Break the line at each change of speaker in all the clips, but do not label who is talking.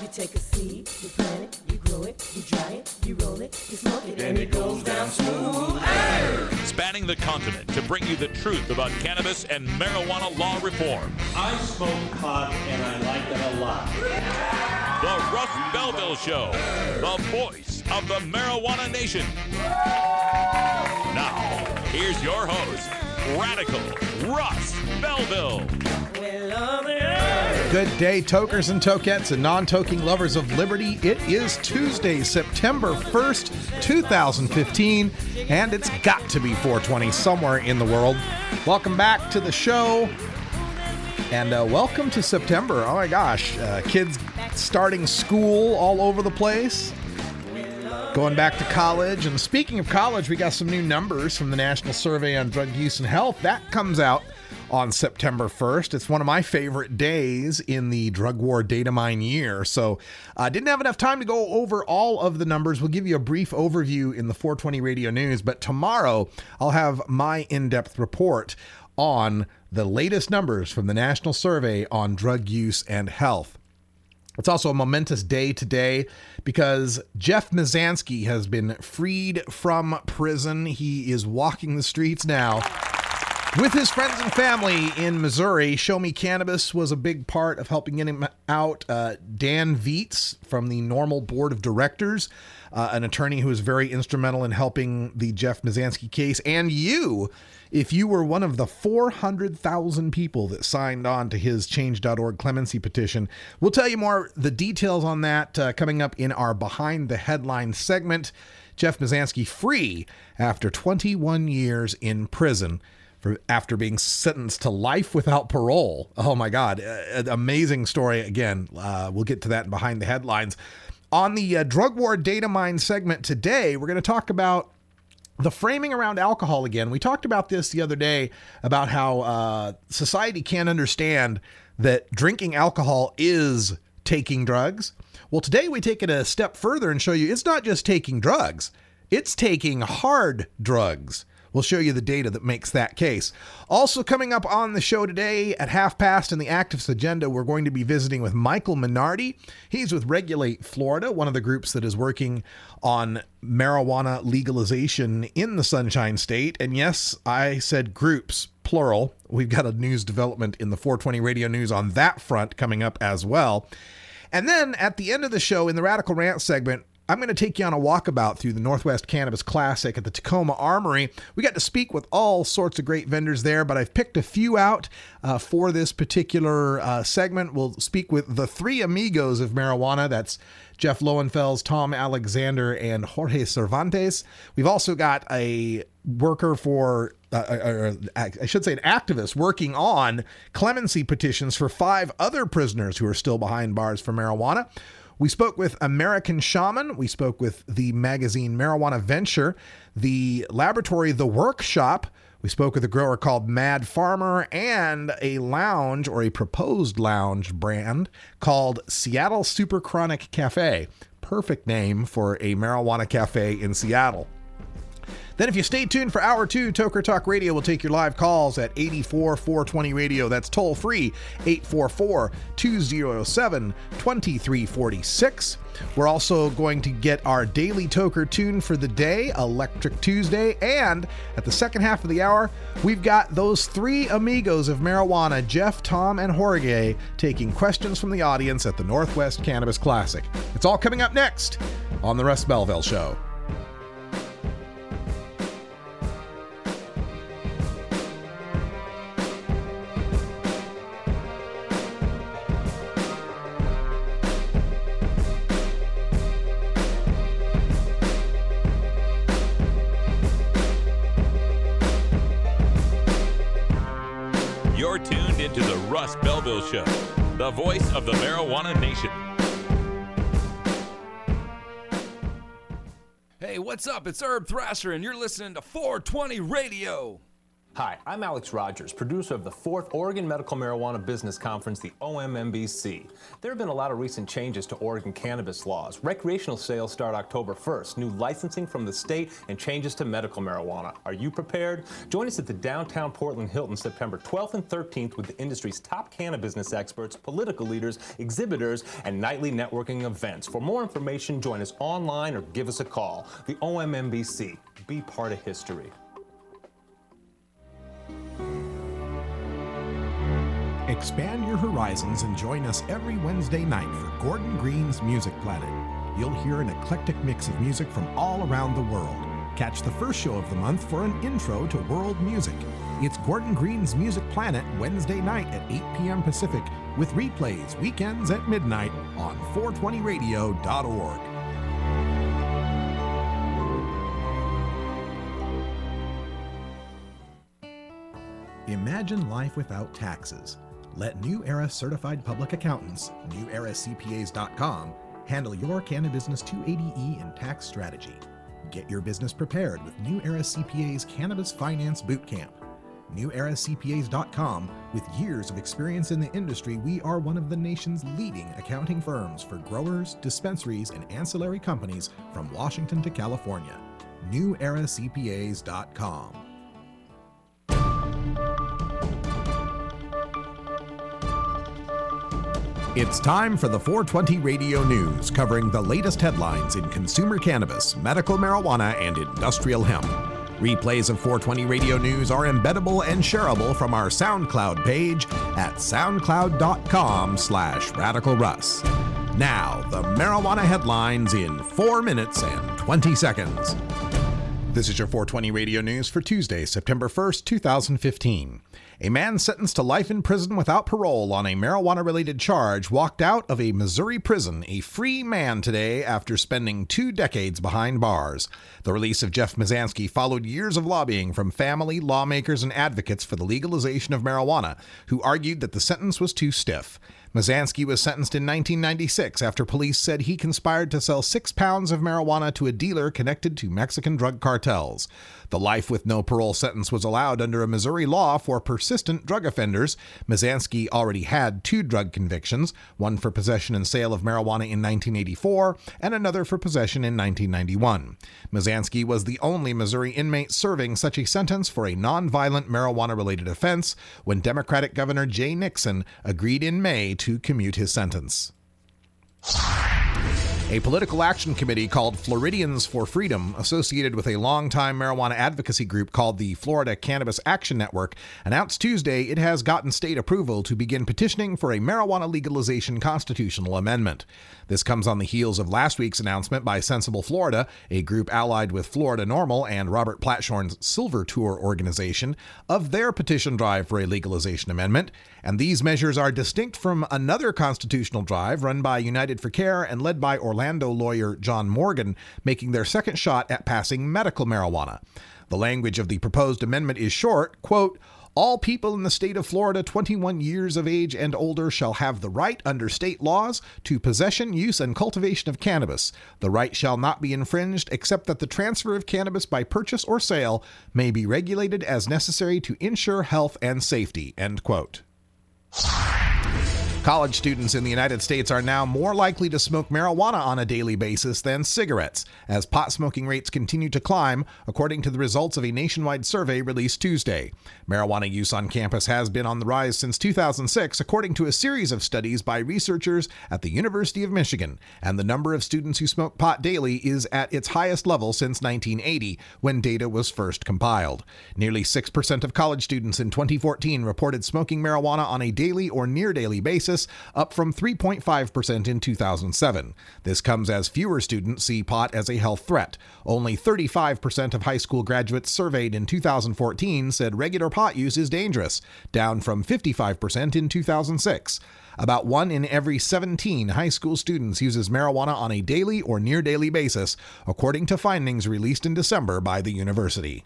You take a seed, you plant it, you grow it, you dry it, you roll it, you smoke it, and it goes down smooth. Hey!
Spanning the continent to bring you the truth about cannabis and marijuana law reform.
I smoke pot and I like it a lot.
The Russ Belville Show, the voice of the marijuana nation. Now, here's your host, Radical Russ Belville.
Good day, tokers and tokettes and non-toking lovers of liberty. It is Tuesday, September 1st, 2015, and it's got to be 420 somewhere in the world. Welcome back to the show, and welcome to September. Oh my gosh, kids starting school all over the place, going back to college. And speaking of college, we got some new numbers from the National Survey on Drug Use and Health. That comes out on September 1st. It's one of my favorite days in the drug war data mine year. So I didn't have enough time to go over all of the numbers. We'll give you a brief overview in the 420 radio news, but tomorrow I'll have my in-depth report on the latest numbers from the National Survey on Drug Use and Health. It's also a momentous day today because Jeff Mizanskey has been freed from prison. He is walking the streets now with his friends and family in Missouri. Show Me Cannabis was a big part of helping get him out. Dan Vietz from the Normal Board of Directors, an attorney who was very instrumental in helping the Jeff Mizanskey case. And you, if you were one of the 400,000 people that signed on to his Change.org clemency petition. We'll tell you more, the details on that coming up in our Behind the Headlines segment. Jeff Mizanskey free after 21 years in prison after being sentenced to life without parole. Oh my God, an amazing story. Again, we'll get to that in Behind the Headlines. On the Drug War Data Mine segment today, we're going to talk about the framing around alcohol again. We talked about this the other day about how society can't understand that drinking alcohol is taking drugs. Well, today we take it a step further and show you it's not just taking drugs, it's taking hard drugs. We'll show you the data that makes that case. Also coming up on the show today at 5:30 in the Activist Agenda, we're going to be visiting with Michael Minardi. He's with Regulate Florida, one of the groups that is working on marijuana legalization in the Sunshine State. And yes, I said groups, plural. We've got a news development in the 420 radio news on that front coming up as well. And then at the end of the show in the Radical Rant segment, I'm going to take you on a walkabout through the Northwest Cannabis Classic at the Tacoma Armory. We got to speak with all sorts of great vendors there, but I've picked a few out for this particular segment. We'll speak with the three amigos of marijuana. That's Jeff Lowenfels, Tom Alexander, and Jorge Cervantes. We've also got a worker for, I should say an activist working on clemency petitions for 5 other prisoners who are still behind bars for marijuana. We spoke with American Shaman. We spoke with the magazine Marijuana Venture, the laboratory The Workshop. We spoke with a grower called Mad Farmer and a lounge, or a proposed lounge brand called Seattle Super Chronic Cafe. Perfect name for a marijuana cafe in Seattle. Then if you stay tuned for Hour 2, Toker Talk Radio will take your live calls at 84-420 Radio. That's toll free, 844-207-2346. We're also going to get our daily Toker tune for the day, Electric Tuesday. And at the second half of the hour, we've got those 3 amigos of marijuana, Jeff, Tom, and Jorge, taking questions from the audience at the Northwest Cannabis Classic. It's all coming up next on the Russ Belville Show.
You're tuned into the Russ Belville Show, the voice of the marijuana nation.
Hey, what's up? It's Herb Thrasher, and you're listening to 420 Radio. Hi, I'm Alex Rogers, producer of the 4th Oregon Medical Marijuana Business Conference, the OMMBC. There have been a lot of recent changes to Oregon cannabis laws. Recreational sales start October 1st, new licensing from the state, and changes to medical marijuana. Are you prepared? Join us at the downtown Portland Hilton September 12th and 13th with the industry's top cannabis business experts, political leaders, exhibitors, and nightly networking events. For more information, join us online or give us a call. The OMMBC. Be part of history.
Expand your horizons and join us every Wednesday night for Gordon Green's Music Planet. You'll hear an eclectic mix of music from all around the world. Catch the first show of the month for an intro to world music. It's Gordon Green's Music Planet Wednesday night at 8 p.m. Pacific with replays weekends at midnight on 420radio.org. Imagine life without taxes. Let New Era Certified Public Accountants, NewEraCPAs.com, handle your Cannabusiness 280E and tax strategy. Get your business prepared with New Era CPA's Cannabis Finance Bootcamp. NewEraCPAs.com, with years of experience in the industry, we are one of the nation's leading accounting firms for growers, dispensaries, and ancillary companies from Washington to California. NewEraCPAs.com. It's time for the 420 Radio News, covering the latest headlines in consumer cannabis, medical marijuana, and industrial hemp. Replays of 420 Radio News are embeddable and shareable from our SoundCloud page at soundcloud.com/RadicalRuss. Now, the marijuana headlines in 4 minutes and 20 seconds. This is your 420 Radio News for Tuesday, September 1st, 2015. A man sentenced to life in prison without parole on a marijuana-related charge walked out of a Missouri prison a free man today after spending 2 decades behind bars. The release of Jeff Mizanski followed years of lobbying from family, lawmakers, and advocates for the legalization of marijuana, who argued that the sentence was too stiff. Mizanski was sentenced in 1996 after police said he conspired to sell 6 pounds of marijuana to a dealer connected to Mexican drug cartels. The life with no parole sentence was allowed under a Missouri law for persistent drug offenders. Mizanski already had 2 drug convictions, one for possession and sale of marijuana in 1984 and another for possession in 1991. Mizanski was the only Missouri inmate serving such a sentence for a nonviolent marijuana-related offense when Democratic Governor Jay Nixon agreed in May to commute his sentence. A political action committee called Floridians for Freedom, associated with a longtime marijuana advocacy group called the Florida Cannabis Action Network, announced Tuesday it has gotten state approval to begin petitioning for a marijuana legalization constitutional amendment. This comes on the heels of last week's announcement by Sensible Florida, a group allied with Florida NORML and Robert Platshorn's Silver Tour organization, of their petition drive for a legalization amendment. And these measures are distinct from another constitutional drive run by United for Care and led by Orlando lawyer John Morgan, making their second shot at passing medical marijuana. The language of the proposed amendment is short, quote, "All people in the state of Florida 21 years of age and older shall have the right under state laws to possession, use, and cultivation of cannabis. The right shall not be infringed except that the transfer of cannabis by purchase or sale may be regulated as necessary to ensure health and safety," end quote. College students in the United States are now more likely to smoke marijuana on a daily basis than cigarettes, as pot smoking rates continue to climb, according to the results of a nationwide survey released Tuesday. Marijuana use on campus has been on the rise since 2006, according to a series of studies by researchers at the University of Michigan, and the number of students who smoke pot daily is at its highest level since 1980, when data was first compiled. Nearly 6% of college students in 2014 reported smoking marijuana on a daily or near-daily basis, up from 3.5% in 2007. This comes as fewer students see pot as a health threat. Only 35% of high school graduates surveyed in 2014 said regular pot use is dangerous, down from 55% in 2006. About 1 in every 17 high school students uses marijuana on a daily or near-daily basis, according to findings released in December by the university.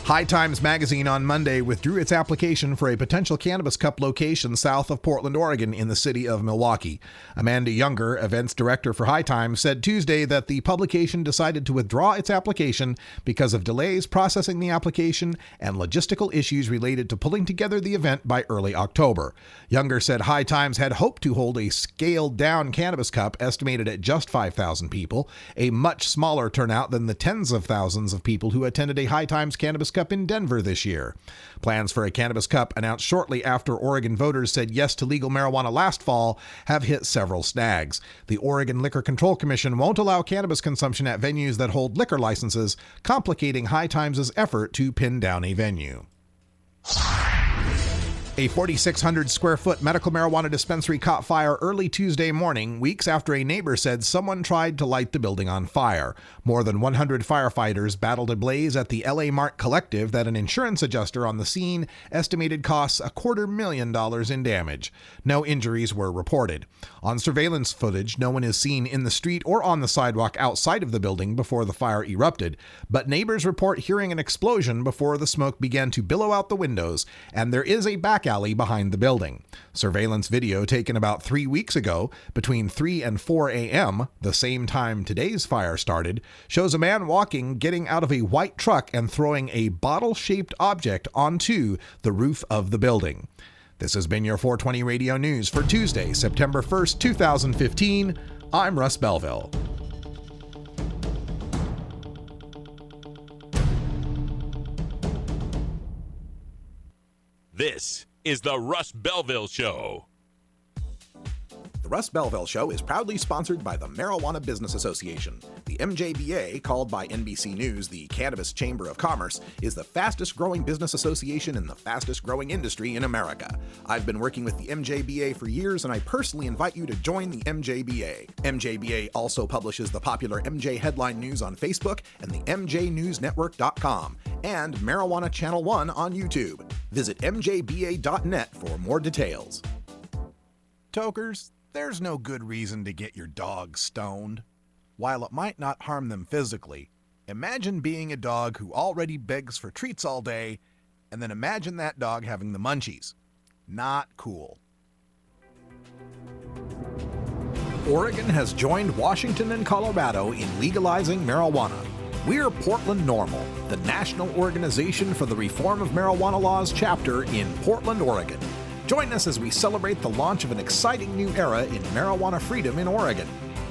High Times Magazine on Monday withdrew its application for a potential Cannabis Cup location south of Portland, Oregon, in the city of Milwaukee. Amanda Younger, events director for High Times, said Tuesday that the publication decided to withdraw its application because of delays processing the application and logistical issues related to pulling together the event by early October. Younger said High Times had hoped to hold a scaled-down Cannabis Cup estimated at just 5,000 people, a much smaller turnout than the tens of thousands of people who attended a High Times Cannabis Cup in Denver this year. Plans for a Cannabis Cup announced shortly after Oregon voters said yes to legal marijuana last fall have hit several snags. The Oregon Liquor Control Commission won't allow cannabis consumption at venues that hold liquor licenses, complicating High Times' effort to pin down a venue. A 4,600 square foot medical marijuana dispensary caught fire early Tuesday morning, weeks after a neighbor said someone tried to light the building on fire. More than 100 firefighters battled a blaze at the LA Mart Collective that an insurance adjuster on the scene estimated costs $250,000 in damage. No injuries were reported. On surveillance footage, no one is seen in the street or on the sidewalk outside of the building before the fire erupted, but neighbors report hearing an explosion before the smoke began to billow out the windows, and there is a back alley behind the building. Surveillance video taken about 3 weeks ago between 3 and 4 a.m., the same time today's fire started, shows a man walking, getting out of a white truck and throwing a bottle-shaped object onto the roof of the building. This has been your 420 Radio News for Tuesday, September 1st, 2015. I'm Russ Belville.
This is the Russ Belville Show.
The Russ Belville Show is proudly sponsored by the Marijuana Business Association. The MJBA, called by NBC News the Cannabis Chamber of Commerce, is the fastest growing business association in the fastest growing industry in America. I've been working with the MJBA for years, and I personally invite you to join the MJBA. MJBA also publishes the popular MJ Headline News on Facebook and the MJNewsNetwork.com and Marijuana Channel 1 on YouTube. Visit mjba.net for more details.
Tokers, there's no good reason to get your dog stoned. While it might not harm them physically, imagine being a dog who already begs for treats all day, and then imagine that dog having the munchies. Not cool.
Oregon has joined Washington and Colorado in legalizing marijuana. We're Portland NORML, the national organization for the reform of marijuana laws chapter in Portland, Oregon. Join us as we celebrate the launch of an exciting new era in marijuana freedom in Oregon.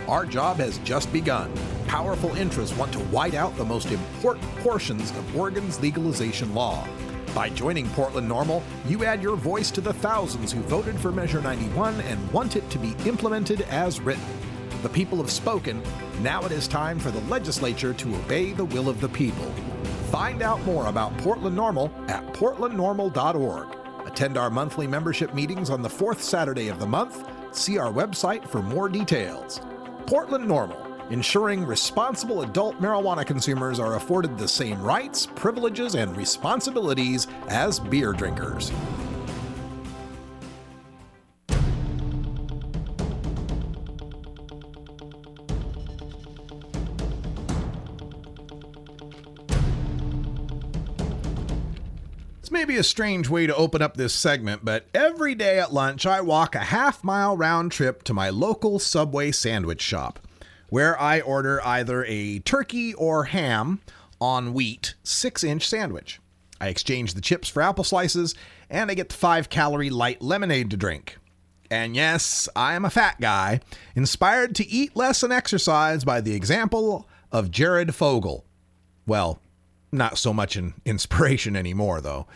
Our job has just begun. Powerful interests want to white out the most important portions of Oregon's legalization law. By joining Portland NORML, you add your voice to the thousands who voted for Measure 91 and want it to be implemented as written. The people have spoken. Now it is time for the legislature to obey the will of the people. Find out more about Portland NORML at portlandnormal.org. Attend our monthly membership meetings on the fourth Saturday of the month. See our website for more details. Portland NORML, ensuring responsible adult marijuana consumers are afforded the same rights, privileges, and responsibilities as beer drinkers.
Maybe a strange way to open up this segment, but every day at lunch I walk a half-mile round trip to my local Subway sandwich shop, where I order either a turkey or ham on wheat 6-inch sandwich. I exchange the chips for apple slices, and I get the 5-calorie light lemonade to drink. And yes, I am a fat guy, inspired to eat less and exercise by the example of Jared Fogle. Well, not so much an inspiration anymore, though.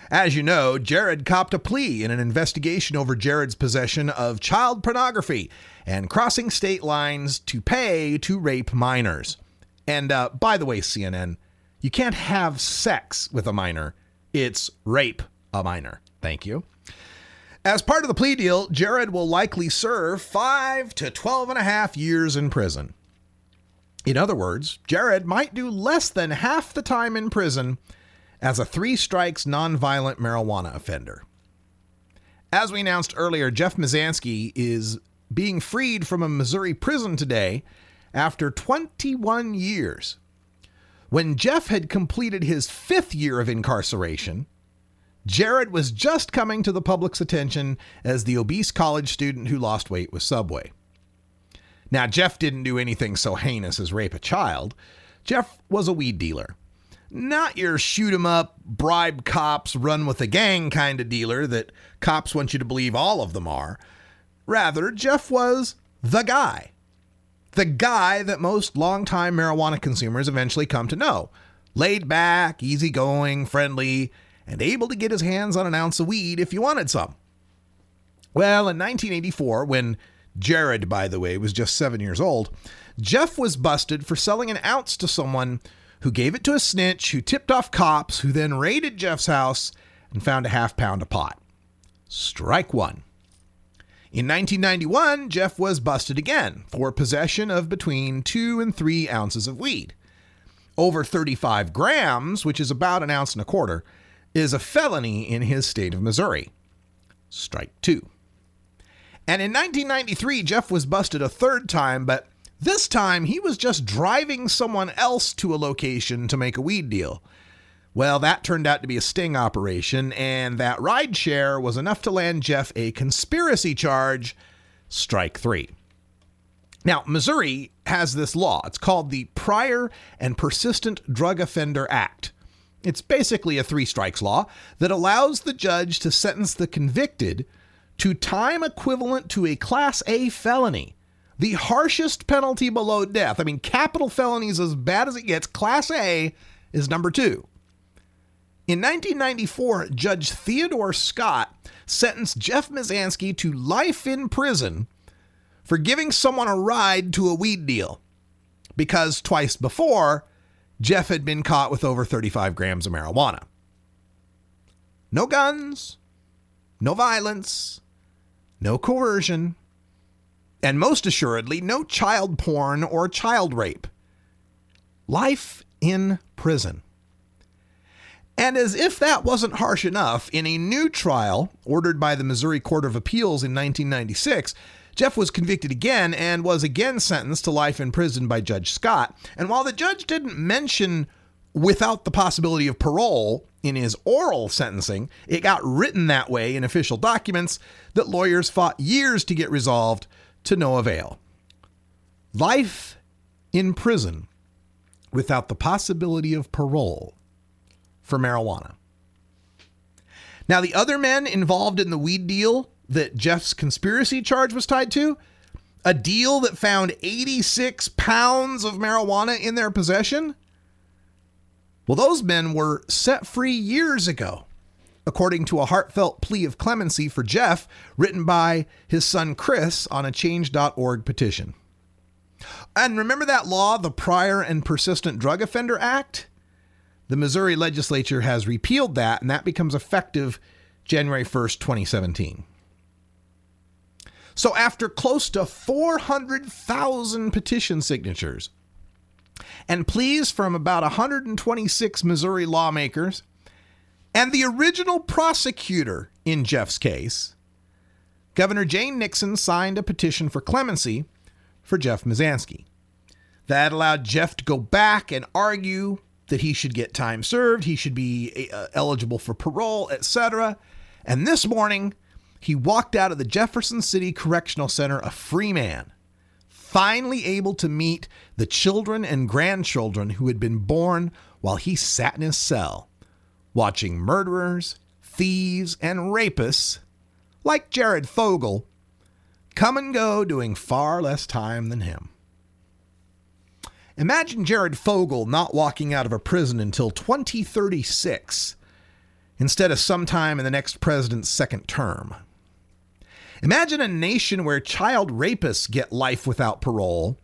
As you know, Jared copped a plea in an investigation over Jared's possession of child pornography and crossing state lines to pay to rape minors. And by the way, CNN, you can't have sex with a minor. It's rape a minor. Thank you. As part of the plea deal, Jared will likely serve 5 to 12.5 years in prison. In other words, Jared might do less than half the time in prison as a 3-strikes nonviolent marijuana offender. As we announced earlier, Jeff Mizanski is being freed from a Missouri prison today after 21 years. When Jeff had completed his 5th year of incarceration, Jared was just coming to the public's attention as the obese college student who lost weight with Subway. Now, Jeff didn't do anything so heinous as rape a child. Jeff was a weed dealer. Not your shoot 'em up, bribe cops, run with a gang kind of dealer that cops want you to believe all of them are. Rather, Jeff was the guy. The guy that most longtime marijuana consumers eventually come to know. Laid back, easygoing, friendly, and able to get his hands on an ounce of weed if you wanted some. Well, in 1984, when Jared, by the way, was just 7 years old, Jeff was busted for selling an ounce to someone who gave it to a snitch, who tipped off cops, who then raided Jeff's house and found a half pound of pot. Strike one. In 1991, Jeff was busted again for possession of between 2 and 3 ounces of weed. Over 35 grams, which is about an ounce and a quarter, is a felony in his state of Missouri. Strike two. And in 1993, Jeff was busted a 3rd time, but this time he was just driving someone else to a location to make a weed deal. Well, that turned out to be a sting operation, and that rideshare was enough to land Jeff a conspiracy charge. Strike 3. Now, Missouri has this law. It's called the Prior and Persistent Drug Offender Act. It's basically a 3 strikes law that allows the judge to sentence the convicted to time equivalent to a Class A felony, the harshest penalty below death. I mean, capital felony is as bad as it gets. Class A is number 2. In 1994, Judge Theodore Scott sentenced Jeff Mizanski to life in prison for giving someone a ride to a weed deal, because twice before, Jeff had been caught with over 35 grams of marijuana. No guns, no violence, no coercion, and most assuredly, no child porn or child rape. Life in prison. And as if that wasn't harsh enough, in a new trial ordered by the Missouri Court of Appeals in 1996, Jeff was convicted again and was again sentenced to life in prison by Judge Scott. And while the judge didn't mention without the possibility of parole in his oral sentencing, it got written that way in official documents that lawyers fought years to get resolved to no avail. Life in prison without the possibility of parole for marijuana. Now, the other men involved in the weed deal that Jeff's conspiracy charge was tied to, a deal that found 86 pounds of marijuana in their possession, well, those men were set free years ago, according to a heartfelt plea of clemency for Jeff written by his son Chris on a Change.org petition. And remember that law, the Prior and Persistent Drug Offender Act? The Missouri legislature has repealed that, and that becomes effective January 1st, 2017. So after close to 400,000 petition signatures and pleas from about 126 Missouri lawmakers and the original prosecutor in Jeff's case, Governor Jane Nixon signed a petition for clemency for Jeff Mizanski. That allowed Jeff to go back and argue that he should get time served, he should be eligible for parole, etc. And this morning, he walked out of the Jefferson City Correctional Center a free man, finally able to meet the children and grandchildren who had been born while he sat in his cell, watching murderers, thieves, and rapists, like Jared Fogle, come and go doing far less time than him. Imagine Jared Fogle not walking out of a prison until 2036, instead of sometime in the next president's 2nd term. Imagine a nation where child rapists get life without parole,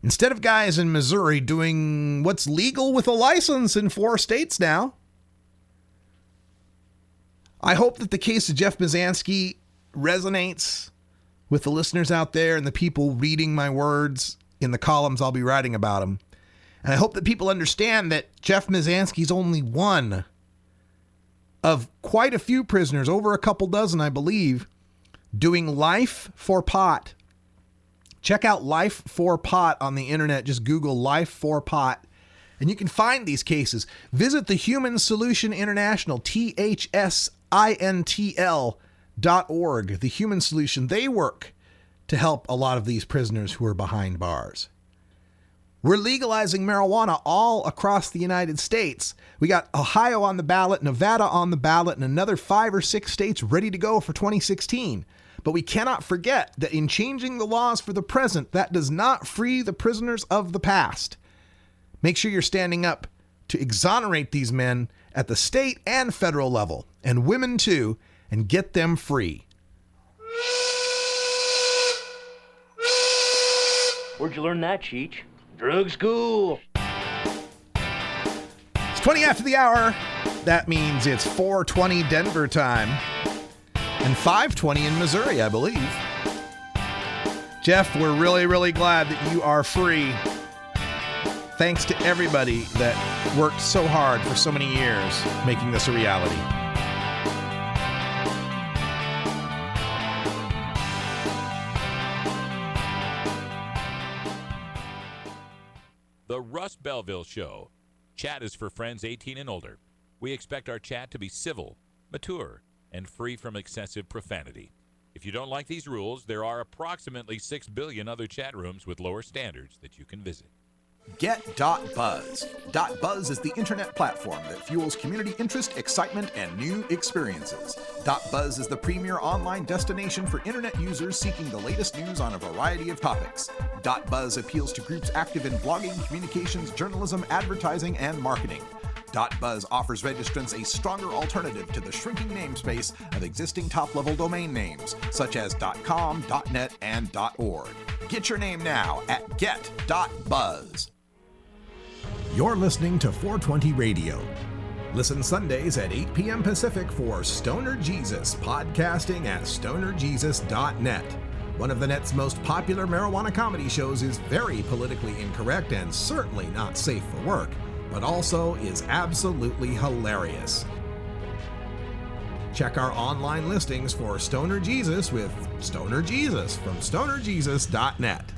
instead of guys in Missouri doing what's legal with a license in 4 states now. I hope that the case of Jeff Mizanski resonates with the listeners out there and the people reading my words in the columns I'll be writing about him. And I hope that people understand that Jeff Mizanski's only one of quite a few prisoners, over a couple dozen, I believe, doing life for pot. Check out Life for Pot on the internet. Just Google Life for Pot. And you can find these cases. Visit the Human Solution International, THSINTL.org. The Human Solution, they work to help a lot of these prisoners who are behind bars. We're legalizing marijuana all across the United States. We got Ohio on the ballot, Nevada on the ballot, and another 5 or 6 states ready to go for 2016. But we cannot forget that in changing the laws for the present, that does not free the prisoners of the past. Make sure you're standing up to exonerate these men at the state and federal level, and women too, and get them free.
Where'd you learn that, Cheech? Drug school.
It's 20 after the hour. That means it's 4:20 Denver time and 5:20 in Missouri, I believe. Jeff, we're really, really glad that you are free. Thanks to everybody that worked so hard for so many years making this a reality.
The Russ Belville Show. Chat is for friends 18 and older. We expect our chat to be civil, mature, and free from excessive profanity. If you don't like these rules, there are approximately 6 billion other chat rooms with lower standards that you can visit.
Get.buzz. .buzz is the internet platform that fuels community interest, excitement, and new experiences. .buzz is the premier online destination for internet users seeking the latest news on a variety of topics. .buzz appeals to groups active in blogging, communications, journalism, advertising, and marketing. .buzz offers registrants a stronger alternative to the shrinking namespace of existing top-level domain names, such as .com, .net, and .org. Get your name now at get.buzz. You're listening to 420 Radio. Listen Sundays at 8 p.m. Pacific for Stoner Jesus, podcasting at stonerjesus.net. One of the net's most popular marijuana comedy shows is very politically incorrect and certainly not safe for work, but also is absolutely hilarious. Check our online listings for Stoner Jesus with Stoner Jesus from stonerjesus.net.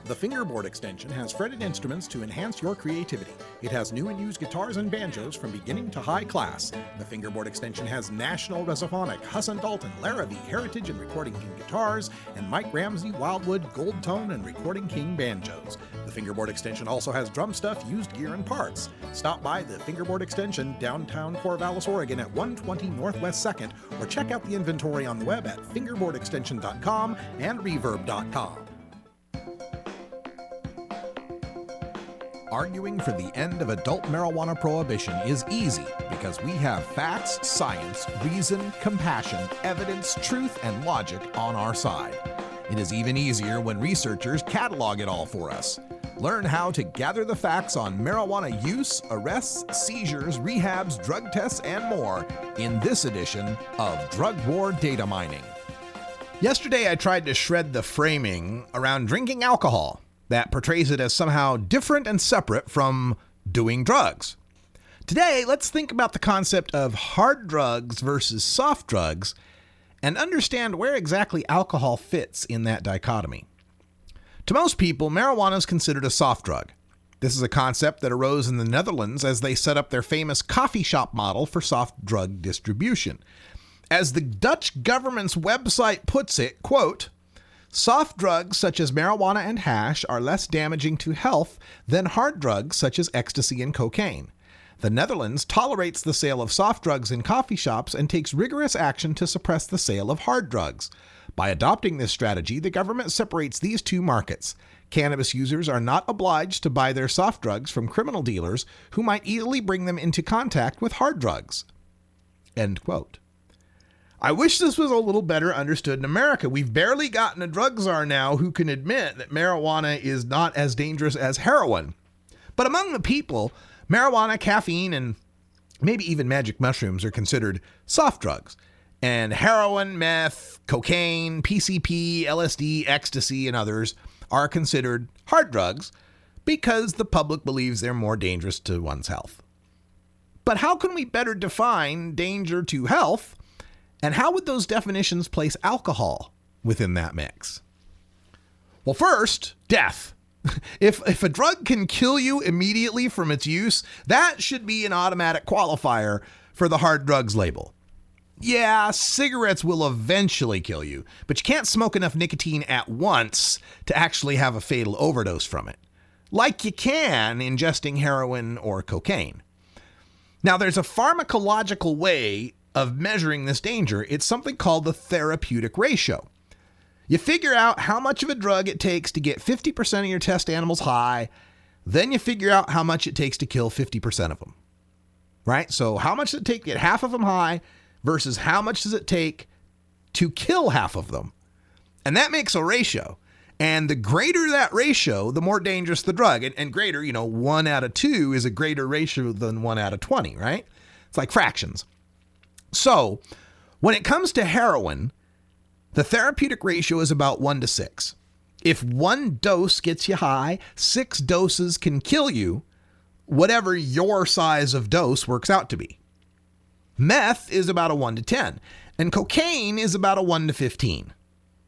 The Fingerboard extension has fretted instruments to enhance your creativity. It has new and used guitars and banjos from beginning to high class. The Fingerboard extension has National, Resophonic, Huss & Dalton, Larrabee, Heritage and Recording King guitars, and Mike Ramsey, Wildwood, Gold Tone, and Recording King banjos. The Fingerboard extension also has drum stuff, used gear, and parts. Stop by the Fingerboard extension, downtown Corvallis, Oregon at 120 Northwest 2nd, or check out the inventory on the web at fingerboardextension.com and reverb.com. Arguing for the end of adult marijuana prohibition is easy because we have facts, science, reason, compassion, evidence, truth, and logic on our side. It is even easier when researchers catalog it all for us. Learn how to gather the facts on marijuana use, arrests, seizures, rehabs, drug tests, and more in this edition of Drug War Data Mining.
Yesterday, I tried to shred the framing around drinking alcohol that portrays it as somehow different and separate from doing drugs. Today, let's think about the concept of hard drugs versus soft drugs and understand where exactly alcohol fits in that dichotomy. To most people, marijuana is considered a soft drug. This is a concept that arose in the Netherlands as they set up their famous coffee shop model for soft drug distribution. As the Dutch government's website puts it, quote, "Soft drugs such as marijuana and hash are less damaging to health than hard drugs such as ecstasy and cocaine. The Netherlands tolerates the sale of soft drugs in coffee shops and takes rigorous action to suppress the sale of hard drugs. By adopting this strategy, the government separates these two markets. Cannabis users are not obliged to buy their soft drugs from criminal dealers who might easily bring them into contact with hard drugs." End quote. I wish this was a little better understood in America. We've barely gotten a drug czar now who can admit that marijuana is not as dangerous as heroin. But among the people, marijuana, caffeine, and maybe even magic mushrooms are considered soft drugs. And heroin, meth, cocaine, PCP, LSD, ecstasy, and others are considered hard drugs because the public believes they're more dangerous to one's health. But how can we better define danger to health? And how would those definitions place alcohol within that mix? Well, first, death. If a drug can kill you immediately from its use, that should be an automatic qualifier for the hard drugs label. Yeah, cigarettes will eventually kill you, but you can't smoke enough nicotine at once to actually have a fatal overdose from it, like you can ingesting heroin or cocaine. Now, there's a pharmacological way of measuring this danger. It's something called the therapeutic ratio. You figure out how much of a drug it takes to get 50% of your test animals high, then you figure out how much it takes to kill 50% of them, right? So how much does it take to get half of them high versus how much does it take to kill half of them? And that makes a ratio. And the greater that ratio, the more dangerous the drug. And greater, 1 out of 2 is a greater ratio than 1 out of 20, right? It's like fractions. So when it comes to heroin, the therapeutic ratio is about 1 to 6. If 1 dose gets you high, 6 doses can kill you, whatever your size of dose works out to be. Meth is about a 1 to 10, and cocaine is about a 1 to 15.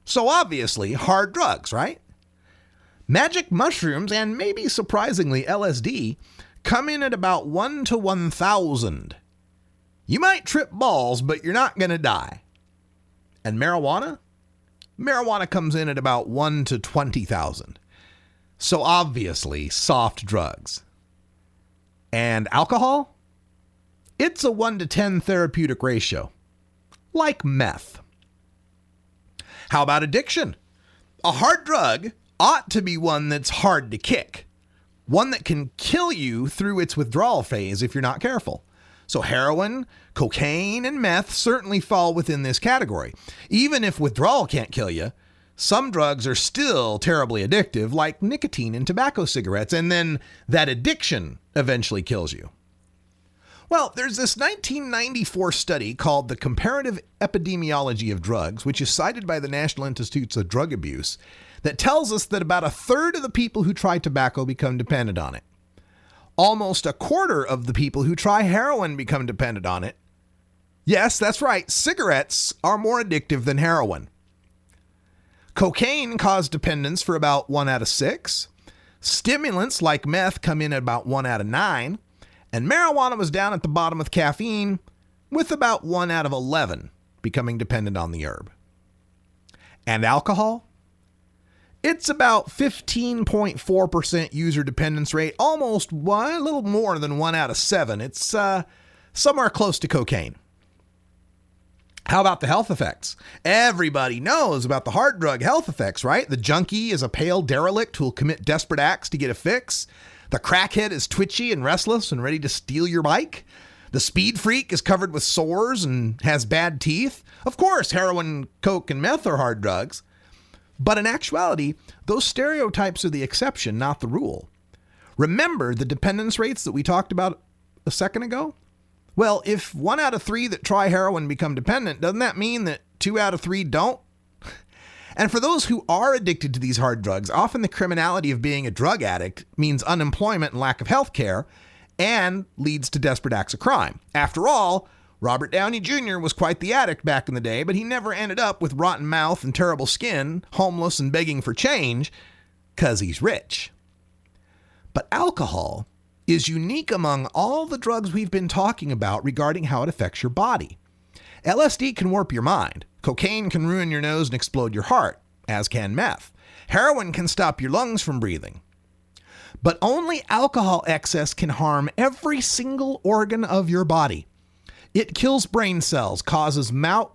So obviously, hard drugs, right? Magic mushrooms, and maybe surprisingly LSD, come in at about 1 to 1,000. You might trip balls, but you're not going to die. And marijuana? Marijuana comes in at about 1 to 20,000. So obviously, soft drugs. And alcohol? It's a 1 to 10 therapeutic ratio, like meth. How about addiction? A hard drug ought to be one that's hard to kick, one that can kill you through its withdrawal phase if you're not careful. So heroin, cocaine, and meth certainly fall within this category. Even if withdrawal can't kill you, some drugs are still terribly addictive, like nicotine and tobacco cigarettes, and then that addiction eventually kills you. Well, there's this 1994 study called The Comparative Epidemiology of Drugs, which is cited by the National Institutes of Drug Abuse, that tells us that about 1/3 of the people who try tobacco become dependent on it. Almost 1/4 of the people who try heroin become dependent on it. Yes, that's right. Cigarettes are more addictive than heroin. Cocaine caused dependence for about 1 out of 6. Stimulants like meth come in at about 1 out of 9. And marijuana was down at the bottom with caffeine, with about 1 out of 11 becoming dependent on the herb. And alcohol? It's about 15.4% user dependence rate, almost a little more than 1 out of 7. It's somewhere close to cocaine. How about the health effects? Everybody knows about the hard drug health effects, right? The junkie is a pale derelict who will commit desperate acts to get a fix. The crackhead is twitchy and restless and ready to steal your bike. The speed freak is covered with sores and has bad teeth. Of course, heroin, coke, and meth are hard drugs. But in actuality, those stereotypes are the exception, not the rule. Remember the dependence rates that we talked about a second ago? Well, if 1 out of 3 that try heroin become dependent, doesn't that mean that 2 out of 3 don't? And for those who are addicted to these hard drugs, often the criminality of being a drug addict means unemployment and lack of health care, and leads to desperate acts of crime. After all, Robert Downey Jr. was quite the addict back in the day, but he never ended up with rotten mouth and terrible skin, homeless and begging for change, 'cause he's rich. But alcohol is unique among all the drugs we've been talking about regarding how it affects your body. LSD can warp your mind. Cocaine can ruin your nose and explode your heart, as can meth. Heroin can stop your lungs from breathing. But only alcohol excess can harm every single organ of your body. It kills brain cells, causes mouth,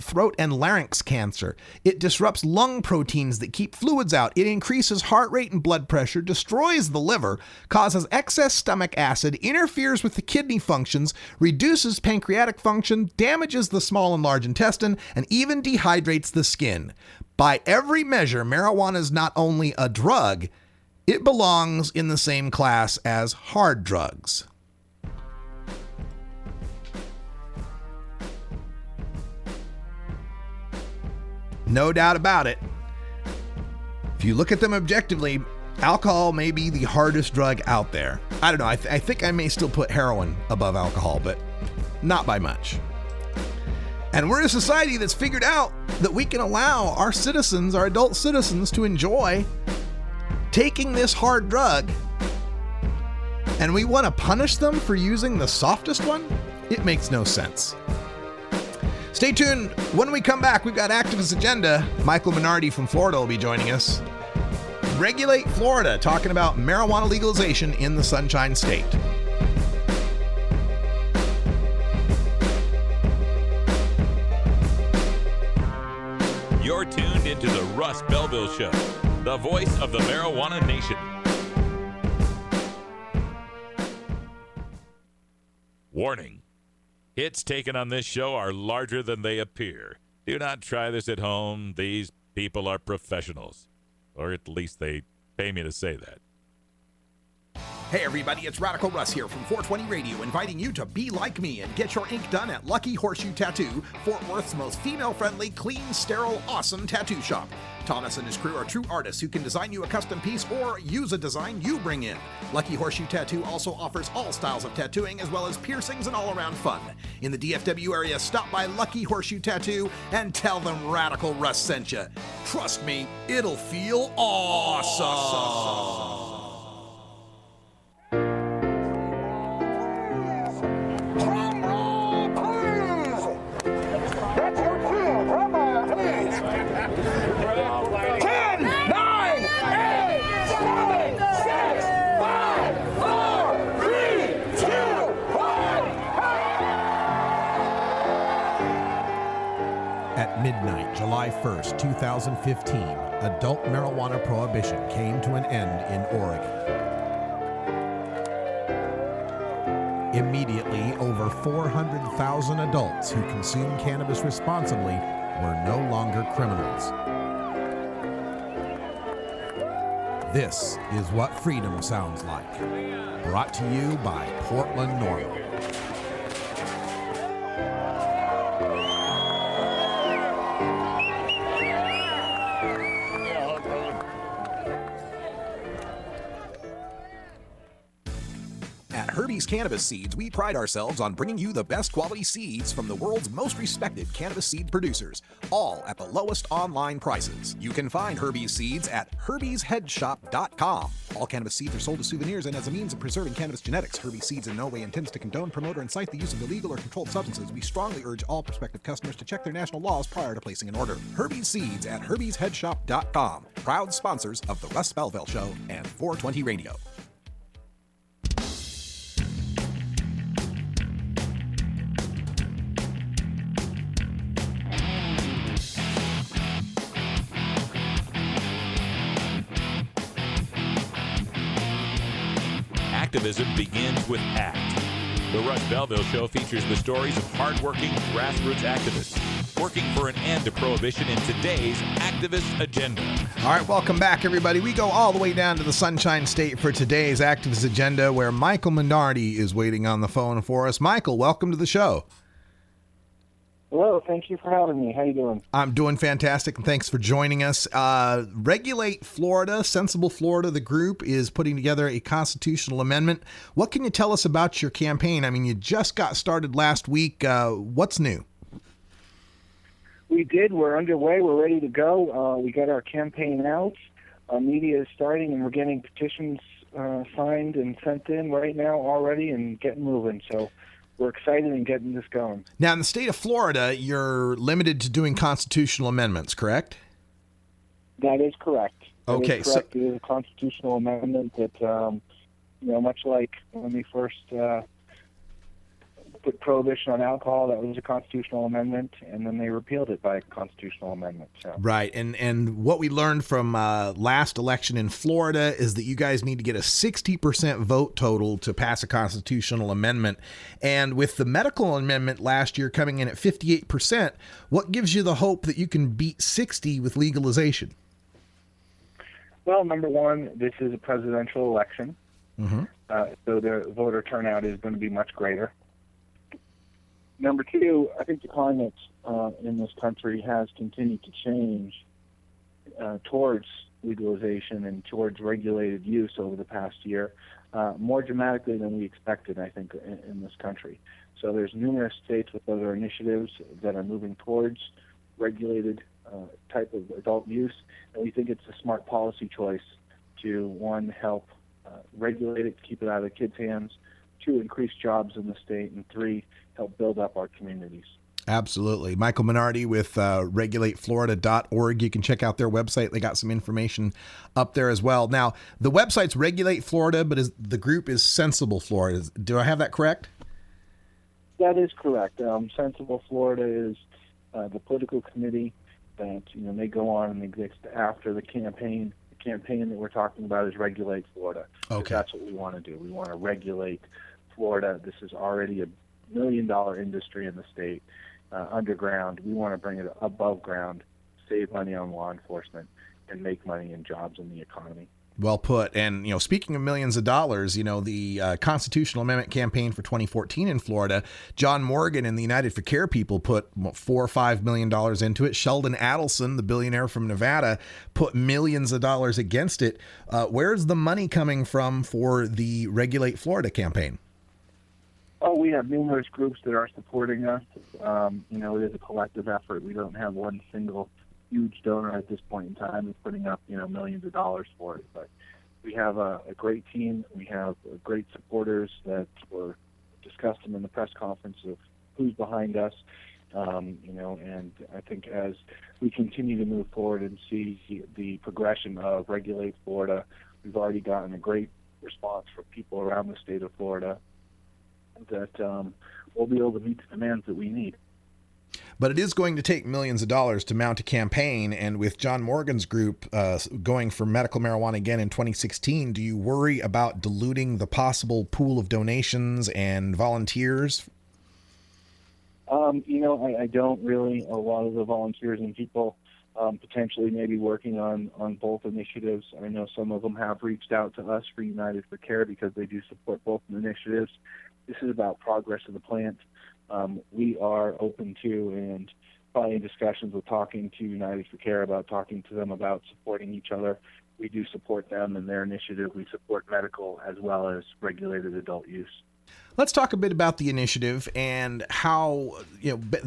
throat, and larynx cancer. It disrupts lung proteins that keep fluids out. It increases heart rate and blood pressure, destroys the liver, causes excess stomach acid, interferes with the kidney functions, reduces pancreatic function, damages the small and large intestine, and even dehydrates the skin. By every measure, marijuana is not only a drug, it belongs in the same class as hard drugs. No doubt about it. If you look at them objectively, alcohol may be the hardest drug out there. I don't know. I think I may still put heroin above alcohol, but not by much. And we're a society that's figured out that we can allow our citizens, our adult citizens, to enjoy taking this hard drug, and we want to punish them for using the softest one? It makes no sense. Stay tuned. When we come back, we've got Activist Agenda. Michael Minardi from Florida will be joining us. Regulate Florida, talking about marijuana legalization in the Sunshine State.
You're tuned into the Russ Belville Show, the voice of the marijuana nation. Warning. Hits taken on this show are larger than they appear. Do not try this at home. These people are professionals. Or at least they pay me to say that.
Hey everybody, it's Radical Russ here from 420 Radio, inviting you to be like me and get your ink done at Lucky Horseshoe Tattoo, Fort Worth's most female-friendly, clean, sterile, awesome tattoo shop. Thomas and his crew are true artists who can design you a custom piece or use a design you bring in. Lucky Horseshoe Tattoo also offers all styles of tattooing as well as piercings and all-around fun. In the DFW area, stop by Lucky Horseshoe Tattoo and tell them Radical Russ sent you. Trust me, it'll feel awesome. At midnight, July 1st, 2015, adult marijuana prohibition came to an end in Oregon. Immediately, over 400,000 adults who consume cannabis responsibly were no longer criminals. This is what freedom sounds like. Brought to you by Portland Normal. Herbie's Cannabis Seeds, we pride ourselves on bringing you the best quality seeds from the world's most respected cannabis seed producers, all at the lowest online prices. You can find Herbie's Seeds at herbiesheadshop.com. All cannabis seeds are sold as souvenirs and as a means of preserving cannabis genetics. Herbie's Seeds in no way intends to condone, promote, or incite the use of illegal or controlled substances. We strongly urge all prospective customers to check their national laws prior to placing an order. Herbie's Seeds at herbiesheadshop.com. Proud sponsors of the Russ Belville Show and 420 Radio.
Activism begins with ACT. The Russ Belville Show features the stories of hardworking grassroots activists working for an end to prohibition in today's Activist Agenda.
All right, welcome back, everybody. We go all the way down to the Sunshine State for today's Activist Agenda, where Michael Minardi is waiting on the phone for us. Michael, welcome to the show.
Hello, thank you for having me. How you doing?
I'm doing fantastic, and thanks for joining us. Regulate Florida, Sensible Florida, the group, is putting together a constitutional amendment. What can you tell us about your campaign? I mean, you just got started last week. What's new?
We did. We're underway. We're ready to go. We got our campaign out. Media is starting, and we're getting petitions signed and sent in right now already and getting moving. So we're excited and getting this going. Now,
in the state of Florida, you're limited to doing constitutional amendments, correct?
That is correct.
Okay,
so it is a constitutional amendment that, much like when we first put prohibition on alcohol, that was a constitutional amendment, and then they repealed it by a constitutional amendment. So.
Right, and what we learned from last election in Florida is that you guys need to get a 60% vote total to pass a constitutional amendment. And with the medical amendment last year coming in at 58%, what gives you the hope that you can beat 60 with legalization?
Well, number one, this is a presidential election,
mm-hmm.
So the voter turnout is going to be much greater. Number two, I think the climate in this country has continued to change towards legalization and towards regulated use over the past year, more dramatically than we expected, I think, in this country. So there's numerous states with other initiatives that are moving towards regulated type of adult use, and we think it's a smart policy choice to, one, help regulate it, keep it out of the kids' hands, two, increase jobs in the state, and three, help build up our communities.
Absolutely. Michael Minardi with regulateflorida.org. You can check out their website. They got some information up there as well. Now, the website's Regulate Florida, but the group is Sensible Florida. Do I have that correct?
That is correct. Sensible Florida is the political committee that, they go on and exist after the campaign. The campaign that we're talking about is Regulate Florida.
Okay.
That's what we want to do. We want to regulate Florida. This is already a $1 million industry in the state. Underground. We want to bring it above ground, save money on law enforcement, and make money in jobs in the economy.
Well put. And, speaking of millions of dollars, the Constitutional Amendment campaign for 2014 in Florida, John Morgan and the United for Care people put $4 or $5 million into it. Sheldon Adelson, the billionaire from Nevada, put millions of dollars against it. Where's the money coming from for the Regulate Florida campaign?
Oh, we have numerous groups that are supporting us. It is a collective effort. We don't have one single huge donor at this point in time who's putting up, millions of dollars for it. But we have a great team. We have great supporters that were discussed in the press conference of who's behind us. And I think as we continue to move forward and see the progression of Regulate Florida, we've already gotten a great response from people around the state of Florida that we'll be able to meet the demands that we need.
But it is going to take millions of dollars to mount a campaign, and with John Morgan's group going for medical marijuana again in 2016, do you worry about diluting the possible pool of donations and volunteers?
I don't really. A lot of the volunteers and people potentially maybe working on both initiatives. I know some of them have reached out to us for United for Care because they do support both initiatives. This is about progress of the plant. We are open to and probably in discussions with talking to United for Care about talking to them about supporting each other. We do support them in their initiative. We support medical as well as regulated adult use.
Let's talk a bit about the initiative and how,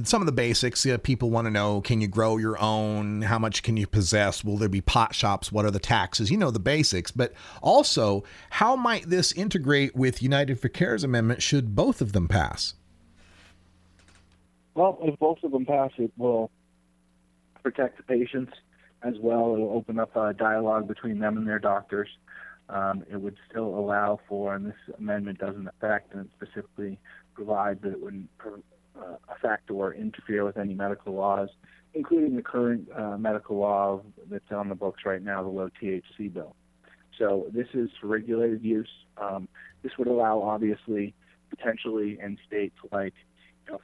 some of the basics. People want to know, can you grow your own? How much can you possess? Will there be pot shops? What are the taxes? The basics. But also, how might this integrate with United for Care's amendment should both of them pass?
Well, if both of them pass, it will protect the patients as well. It will open up a dialogue between them and their doctors. It would still allow for, and this amendment doesn't affect and specifically provide that it wouldn't affect or interfere with any medical laws, including the current medical law that's on the books right now, the low THC bill. So this is for regulated use. This would allow, obviously, potentially in states like,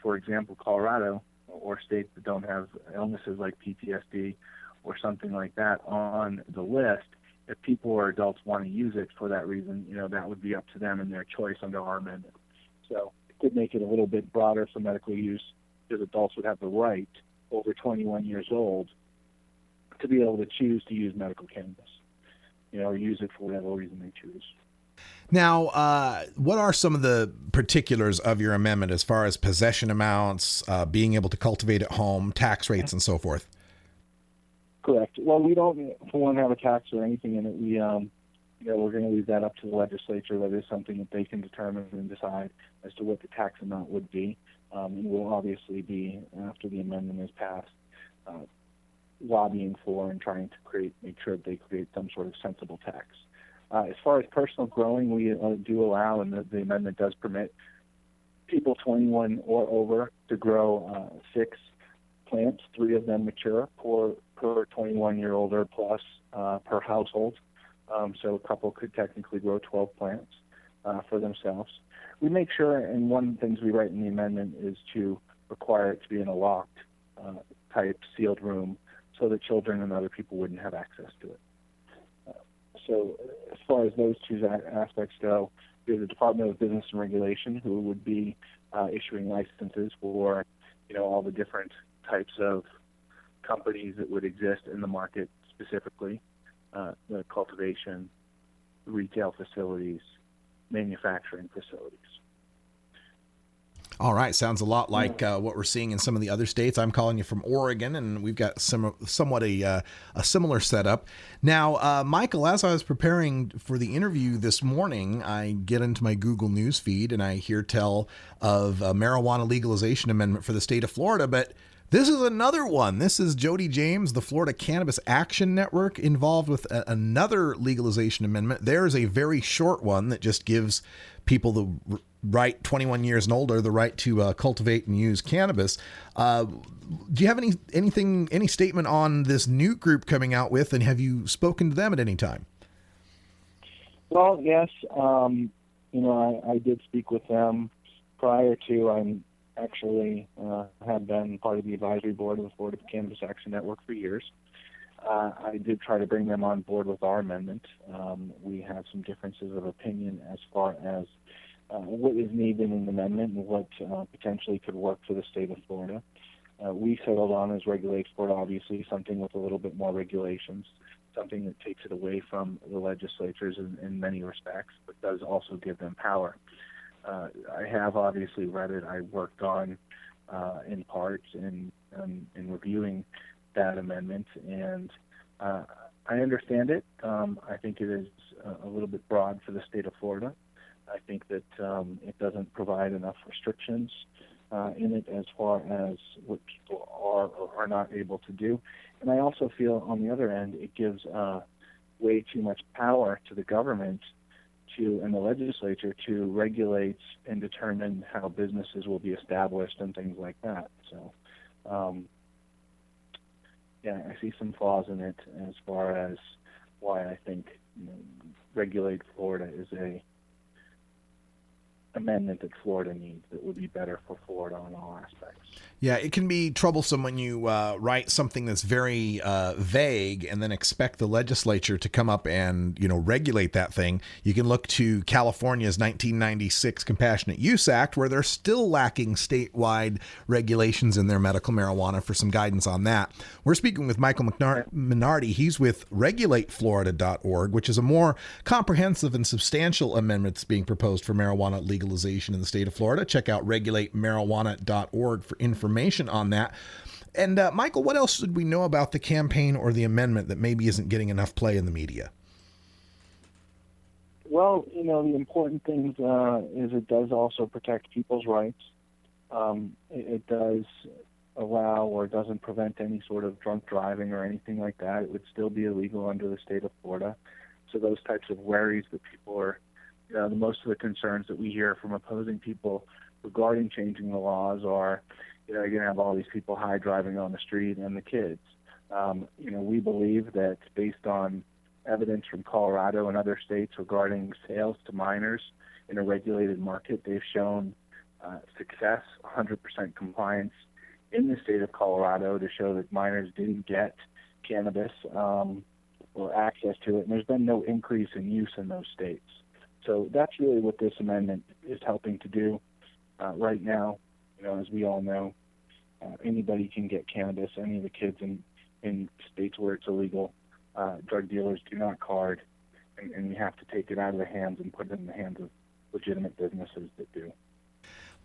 for example, Colorado, or states that don't have illnesses like PTSD or something like that on the list. If people or adults want to use it for that reason, that would be up to them and their choice under our amendment. So it could make it a little bit broader for medical use because adults would have the right, over 21 years old, to be able to choose to use medical cannabis, or use it for whatever reason they choose.
Now, what are some of the particulars of your amendment as far as possession amounts, being able to cultivate at home, tax rates, and so forth?
Correct. Well, we don't, for one, have a tax or anything in it. We're going to leave that up to the legislature. That is something that they can determine and decide as to what the tax amount would be. And we'll obviously be, after the amendment is passed, lobbying for and trying to make sure that they create some sort of sensible tax. As far as personal growing, we do allow, and the amendment does permit, people 21 or over to grow 6 plants, 3 of them mature, per 21-year-old or plus per household. So a couple could technically grow 12 plants for themselves. We make sure, and one of the things we write in the amendment is to require it to be in a locked type sealed room so that children and other people wouldn't have access to it. So as far as those two aspects go, we have the Department of Business and Regulation, who would be issuing licenses for, all the different types of companies that would exist in the market, specifically the cultivation, retail facilities, manufacturing facilities.
All right, sounds a lot like what we're seeing in some of the other states. I'm calling you from Oregon, and we've got somewhat a similar setup. Now, Michael, as I was preparing for the interview this morning, I get into my Google News feed, and I hear tell of a marijuana legalization amendment for the state of Florida, but this is another one. This is Jody James, the Florida Cannabis Action Network, involved with another legalization amendment. There's a very short one that just gives people the right, 21 years and older, the right to cultivate and use cannabis. Do you have any statement on this new group coming out with, and have you spoken to them at any time?
Well, yes. I did speak with them prior to. I'm actually have been part of the advisory board of the Florida Cannabis Action Network for years. I did try to bring them on board with our amendment. We have some differences of opinion as far as what is needed in an amendment and what potentially could work for the state of Florida. We settled on as Regulate Florida, obviously, something with a little bit more regulations, something that takes it away from the legislatures in many respects, but does also give them power. I have obviously read it. I worked on, in parts, in reviewing that amendment, and I understand it. I think it is a little bit broad for the state of Florida. I think that it doesn't provide enough restrictions in it as far as what people are or are not able to do. And I also feel, on the other end, it gives way too much power to the government and the legislature to regulate and determine how businesses will be established and things like that. So, I see some flaws in it as far as why I think Regulate Florida is a amendment that Florida needs that would be better for Florida on all aspects.
Yeah, it can be troublesome when you write something that's very vague and then expect the legislature to come up and, regulate that thing. You can look to California's 1996 Compassionate Use Act, where they're still lacking statewide regulations in their medical marijuana, for some guidance on that. We're speaking with Michael Minardi. He's with regulateflorida.org, which is a more comprehensive and substantial amendment that's being proposed for marijuana legalization in the state of Florida. Check out regulatemarijuana.org for information on that. And Michael, what else should we know about the campaign or the amendment that maybe isn't getting enough play in the media?
Well, the important thing is it does also protect people's rights. It does allow or doesn't prevent any sort of drunk driving or anything like that. It would still be illegal under the state of Florida. So those types of worries that people are, the most of the concerns that we hear from opposing people regarding changing the laws are, you're going to have all these people high driving on the street and the kids. We believe that based on evidence from Colorado and other states regarding sales to minors in a regulated market, they've shown success, 100% compliance in the state of Colorado to show that minors didn't get cannabis or access to it, and there's been no increase in use in those states. So that's really what this amendment is helping to do right now. As we all know, anybody can get cannabis. Any of the kids in states where it's illegal, drug dealers do not card, and you have to take it out of their hands and put it in the hands of legitimate businesses that do.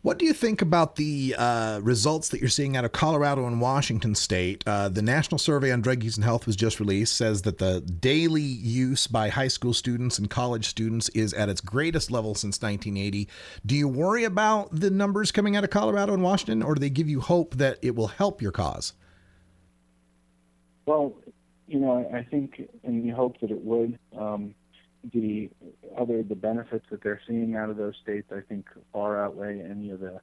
What do you think about the results that you're seeing out of Colorado and Washington state? The National Survey on Drug Use and Health was just released, says that the daily use by high school students and college students is at its greatest level since 1980. Do you worry about the numbers coming out of Colorado and Washington, or do they give you hope that it will help your cause?
Well, I think, and we hope that it would. The benefits that they're seeing out of those states, I think, far outweigh any of the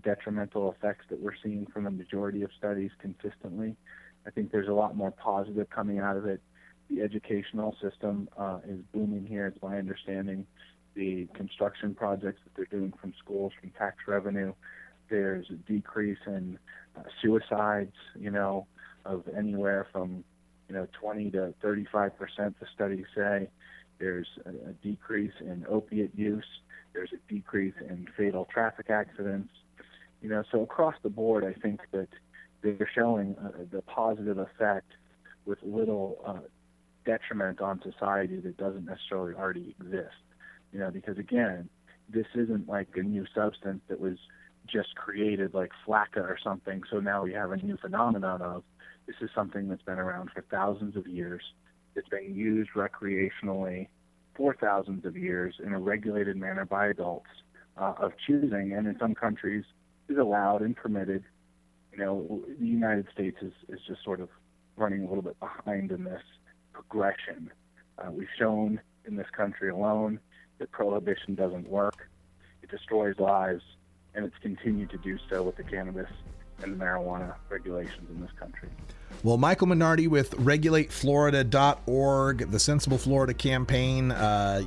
detrimental effects that we're seeing from the majority of studies consistently. I think there's a lot more positive coming out of it. The educational system is booming here. It's my understanding. The construction projects that they're doing from schools, from tax revenue, there's a decrease in suicides, of anywhere from 20 to 35%, the studies say. There's a decrease in opiate use. There's a decrease in fatal traffic accidents. So across the board, I think that they're showing the positive effect with little detriment on society that doesn't necessarily already exist. Because again, this isn't like a new substance that was just created like flakka or something, so now we have a new phenomenon of. This is something that's been around for thousands of years. It's been used recreationally for thousands of years in a regulated manner by adults of choosing, and in some countries is allowed and permitted. You know, the United States is just sort of running a little bit behind in this progression. We've shown in this country alone that prohibition doesn't work. It destroys lives, and it's continued to do so with the cannabis and the marijuana regulations in this country.
Well, Michael Minardi with RegulateFlorida.org, the Sensible Florida campaign.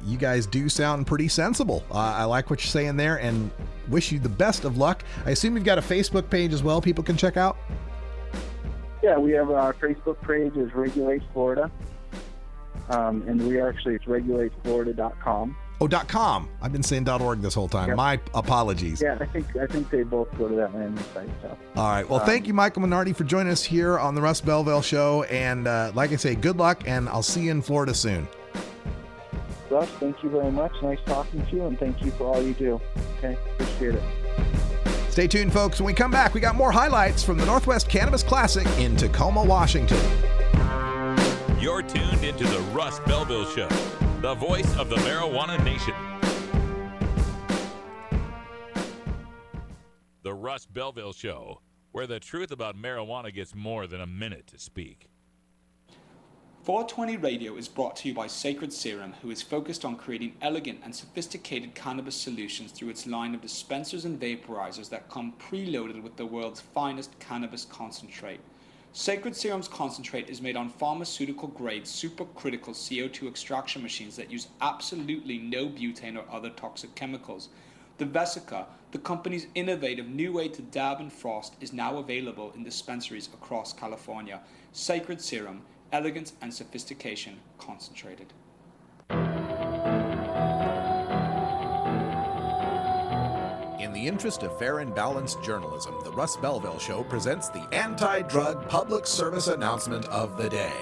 You guys do sound pretty sensible. I like what you're saying there and wish you the best of luck. I assume you've got a Facebook page as well people can check out?
Yeah, we have our Facebook page is Regulate Florida. And it's RegulateFlorida.com.
Oh, .com. I've been saying .org this whole time. Yep. My apologies.
Yeah, I think they both go to that landing site. So.
All right. Well, thank you, Michael Minardi, for joining us here on the Russ Belville Show. And like I say, good luck, and I'll see you in Florida soon.
Russ, thank you very much. Nice talking to you, and thank you for all you do. Okay, appreciate it.
Stay tuned, folks. When we come back, we got more highlights from the Northwest Cannabis Classic in Tacoma, Washington.
You're tuned into the Russ Belville Show, the voice of the marijuana nation. The Russ Belville Show, where the truth about marijuana gets more than a minute to speak.
420 Radio is brought to you by Sacred Serum, who is focused on creating elegant and sophisticated cannabis solutions through its line of dispensers and vaporizers that come preloaded with the world's finest cannabis concentrate. Sacred Serum's concentrate is made on pharmaceutical-grade supercritical CO2 extraction machines that use absolutely no butane or other toxic chemicals. The Vesica, the company's innovative new way to dab and frost, is now available in dispensaries across California. Sacred Serum, elegance and sophistication concentrated.
In the interest of fair and balanced journalism, the Russ Belville Show presents the anti-drug public service announcement of the day.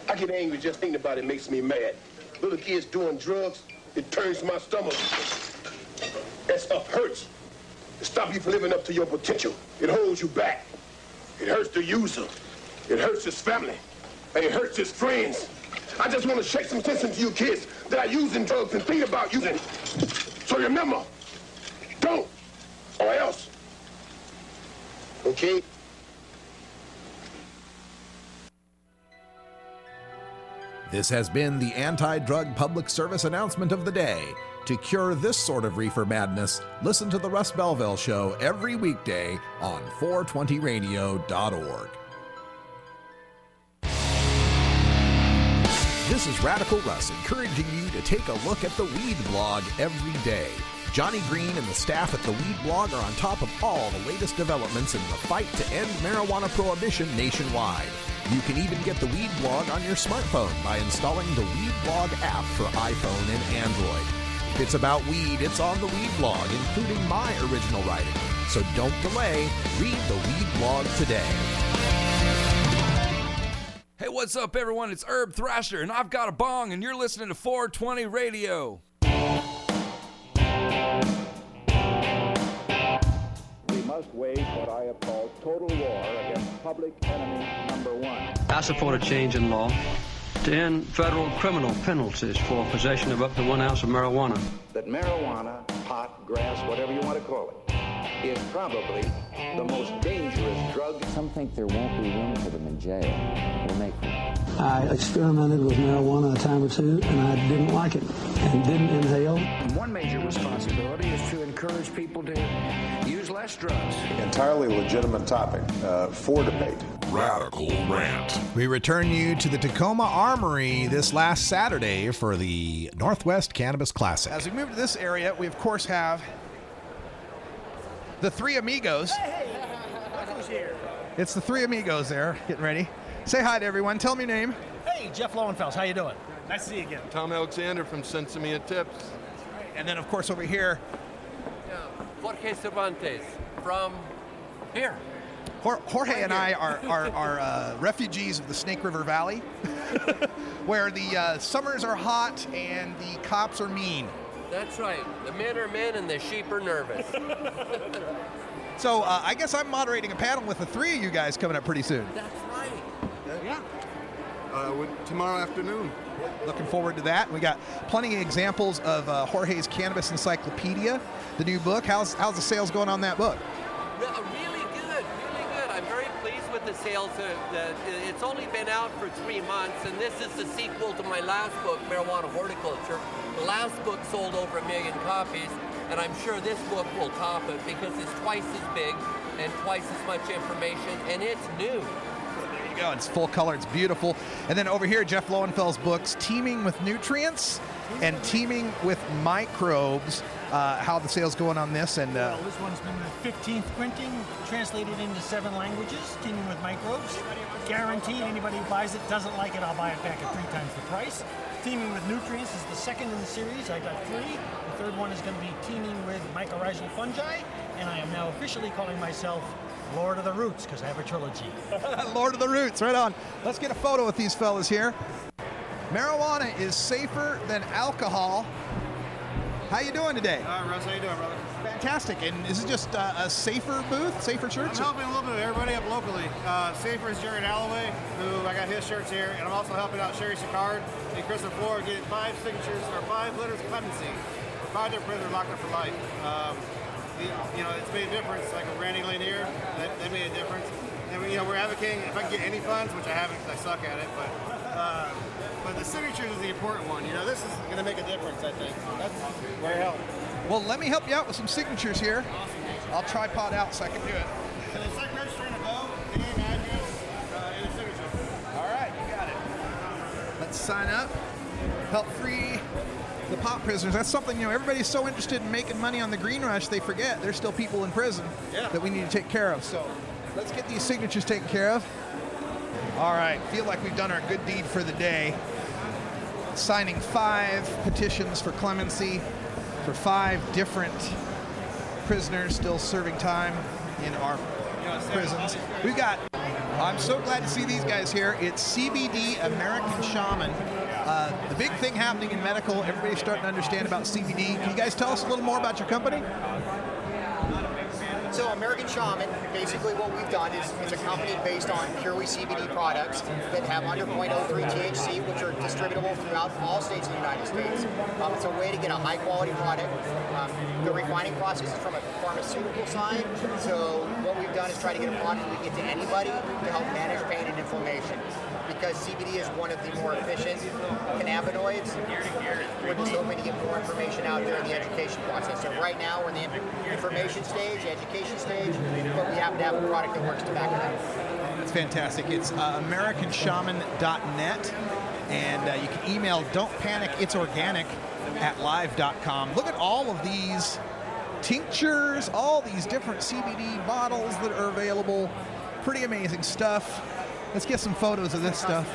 I get angry just thinking about it makes me mad. Little kids doing drugs, it turns my stomach. That stuff hurts. It stops you from living up to your potential. It holds you back. It hurts the user. It hurts his family. And it hurts his friends. I just want to shake some sense into you kids that are using drugs and think about using. So remember, don't, or else. Okay?
This has been the anti-drug public service announcement of the day. To cure this sort of reefer madness, listen to the Russ Belville Show every weekday on 420radio.org. This is Radical Russ encouraging you to take a look at the Weed Blog every day. Johnny Green and the staff at the Weed Blog are on top of all the latest developments in the fight to end marijuana prohibition nationwide. You can even get the Weed Blog on your smartphone by installing the Weed Blog app for iPhone and Android. If it's about weed, it's on the Weed Blog, including my original writing. So don't delay. Read the Weed Blog today.
Hey, what's up, everyone? It's Herb Thrasher, and I've got a bong, and you're listening to 420 Radio.
We must wage what I have called total war against public enemy number one.
I support a change in law to end federal criminal penalties for possession of up to 1 ounce of marijuana.
That marijuana, pot, grass, whatever you want to call it, is probably the most dangerous drug.
Some think there won't be room for them in jail. We'll make room.
I experimented with marijuana a time or two, and I didn't like it and didn't inhale.
One major responsibility is to encourage people to use less drugs.
Entirely legitimate topic for debate.
Radical Rant.
We return you to the Tacoma Armory this last Saturday for the Northwest Cannabis Classic. As we move to this area, we of course have the Three Amigos.
Hey, look who's here.
It's the Three Amigos there, getting ready. Say hi to everyone. Tell me your name.
Hey, Jeff Lowenfels. How you doing? Nice to see you again.
Tom Alexander from Sensimia Tips.
And then, of course, over here.
Jorge Cervantes from here.
Jorge and I are refugees of the Snake River Valley, where the summers are hot and the cops are mean.
That's right. The men are men and the sheep are nervous.
So I guess I'm moderating a panel with the three of you guys coming up pretty soon.
That's right.
Yeah. Tomorrow afternoon.
Looking forward to that. We got plenty of examples of Jorge's Cannabis Encyclopedia, the new book. How's the sales going on that book?
Really good, really good. I'm very pleased with the sales. It's only been out for 3 months, and this is the sequel to my last book, Marijuana Horticulture. The last book sold over 1 million copies, and I'm sure this book will top it because it's twice as big and twice as much information, and it's new.
There you go. It's full color. It's beautiful. And then over here, Jeff Lowenfeld's books, Teeming with Nutrients and Teeming with Microbes. How the sales going on this? And
well, this one's been the 15th printing, translated into 7 languages, Teeming with Microbes. Guaranteed anybody who buys it doesn't like it, I'll buy it back at 3 times the price. Teeming with Nutrients is the second in the series. I got 3. The third one is going to be Teeming with Mycorrhizal Fungi, and I am now officially calling myself Lord of the Roots because I have a trilogy.
Lord of the Roots, right on. Let's get a photo with these fellas here. Marijuana is safer than alcohol. How you doing today?
Russ, how you doing, brother?
Fantastic. And is it just a safer booth, safer shirts?
I'm helping a little bit of everybody up locally. Safer is Jared Alloway, who I got his shirts here, and I'm also helping out Sherry Sicard and Chris LaFleur getting 5 signatures or 5 letters of clemency. 5 different prisoners locked up for life. You know, it's made a difference. Like with Randy Lanier, that made a difference. And you know, we're advocating if I can get any funds, which I haven't because I suck at it, but the signatures is the important one. You know, this is going to make a difference, I think. That's where it helps.
Well, let me help you out with some signatures here. I'll tripod out so I can do it.
And it's like registering a vote, name, address, and a signature.
All right, you got it. Let's sign up. Help free the pot prisoners. That's something, you know, everybody's so interested in making money on the green rush, they forget there's still people in prison that we need to take care of. So let's get these signatures taken care of. All right, feel like we've done our good deed for the day. Signing 5 petitions for clemency for 5 different prisoners still serving time in our prisons. We've got, I'm so glad to see these guys here. It's CBD American Shaman. The big thing happening in medical, everybody's starting to understand about CBD. Can you guys tell us a little more about your company?
So American Shaman, basically what we've done is it's a company based on purely CBD products that have under 0.03 THC, which are distributable throughout all states in the United States. It's a way to get a high quality product. The refining process is from a pharmaceutical side, so what we've done is try to get a product we get to anybody to help manage pain and inflammation. Because CBD is one of the more efficient cannabinoids, we're just hoping to get more information out there in the education process. So right now we're in the information stage, education stage, but we happen to have a product that works to back it up.
That's fantastic. It's americanshaman.net, and you can email don'tpanicitsorganic @live.com. Look at all of these tinctures, all these different CBD bottles that are available. Pretty amazing stuff. Let's get some photos of this stuff.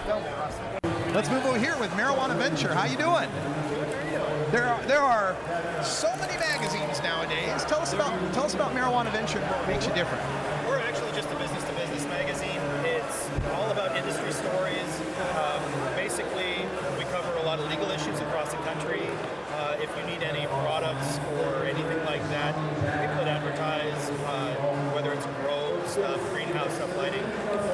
Let's move over here with Marijuana Venture. How you doing? There are so many magazines nowadays. Tell us about Marijuana Venture and what makes you different.
We're actually just a business-to-business magazine. It's all about industry stories. Basically, we cover a lot of legal issues across the country. If you need any products or anything like that, people that advertise, whether it's grow stuff, greenhouse stuff, lighting,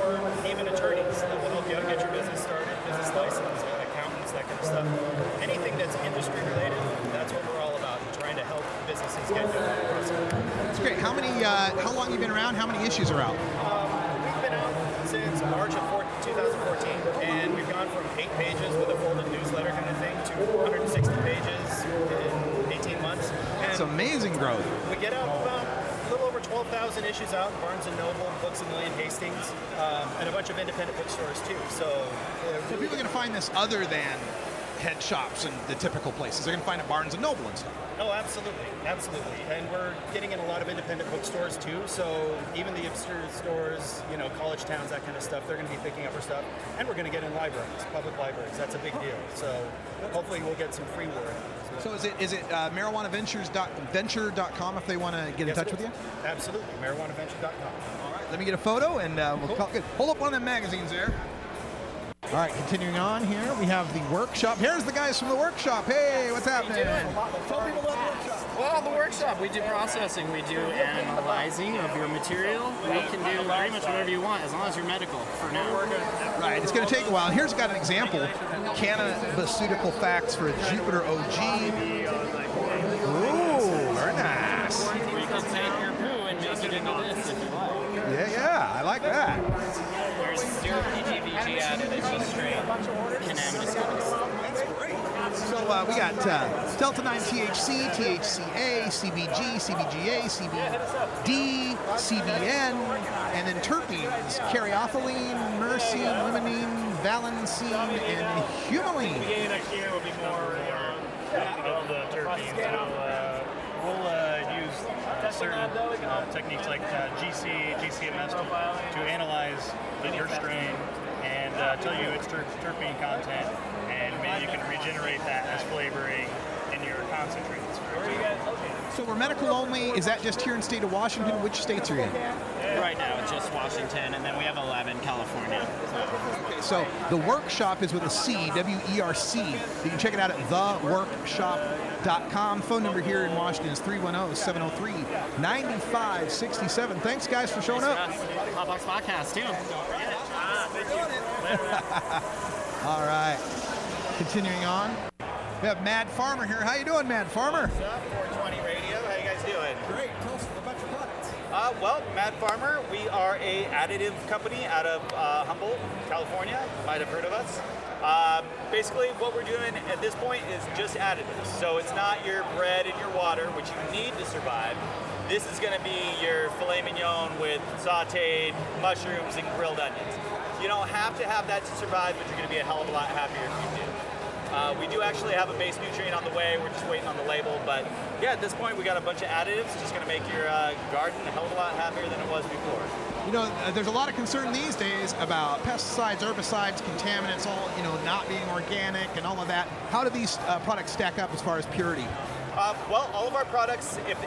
or even attorneys that will help you out get your business started, business license, accountants, that kind of stuff. Anything that's industry related, that's what we're all about, trying to help businesses get going.
That's great. How long have you been around? How many issues are out?
We've been out since March of 2014, and we've gone from 8 pages with a folded newsletter kind of thing to 160 pages in 18 months.
That's amazing growth.
We get out about a little over 12,000 issues out, Barnes & Noble, Books A Million, Hastings, and a bunch of independent bookstores too. So
people are going to find this other than head shops and the typical places. They're going to find it Barnes & Noble and stuff.
Oh, absolutely, absolutely. And we're getting in a lot of independent bookstores too. So even the hipster stores, you know, college towns, that kind of stuff, they're going to be picking up our stuff. And we're going to get in libraries, public libraries. That's a big deal. So hopefully we'll get some free word.
So is it marijuanaventure.com if they want to get in touch with you?
Absolutely, marijuanaventure.com.
All right, let me get a photo and we'll call it good. Hold up one of them magazines there. All right, continuing on here, we have the workshop. Here's the guys from the workshop. Hey, what's happening?
Tell people about the workshop. Well, the workshop, we do processing. We do analyzing of your material. We can do pretty much whatever you want as long as you're medical for now.
Right, it's going to take a while. Here's got an example. Cannabiceutical facts for Jupiter OG. Ooh, very nice.
You can take your poo and make it into this if you like.
Yeah, I like that.
There's zero PGVG added, it's just straight cannabis.
That's great. So we got Delta 9 THC, THCA, CBG, CBGA, CBD, CBN, and then terpenes, caryophyllene, myrcene, limonene, valencyne, and humulene.
The beginning next year will be more of the terpenes. We'll use certain techniques like GCMS to analyze your strain and tell you its terpene content, and maybe you can regenerate that as flavoring in your concentrates.
So we're medical only. Is that just here in the state of Washington? Which states are you in?
Right now, it's just Washington, and then we have 11 California.
Okay, so the workshop is with a C, WERC. You can check it out at theworkshop.com. Phone number here in Washington is 310-703-9567. Thanks, guys, for showing up.
Hotbox Podcast, too.
All right. Continuing on. We have Mad Farmer here. How you doing, Mad Farmer?
What's up, 420 Radio? How you guys doing?
Great. Tell us about your products.
Well, Mad Farmer, we are a additive company out of Humboldt, California. You might have heard of us. Basically, what we're doing at this point is just additives. So it's not your bread and your water, which you need to survive. This is going to be your filet mignon with sauteed mushrooms and grilled onions. You don't have to have that to survive, but you're going to be a hell of a lot happier if you do. We do actually have a base nutrient on the way. We're just waiting on the label. But yeah, at this point, we got a bunch of additives. Just going to make your garden a hell of a lot happier than it was before.
You know, there's a lot of concern these days about pesticides, herbicides, contaminants, all, not being organic and all of that. How do these products stack up as far as purity?
Well, all of our products, if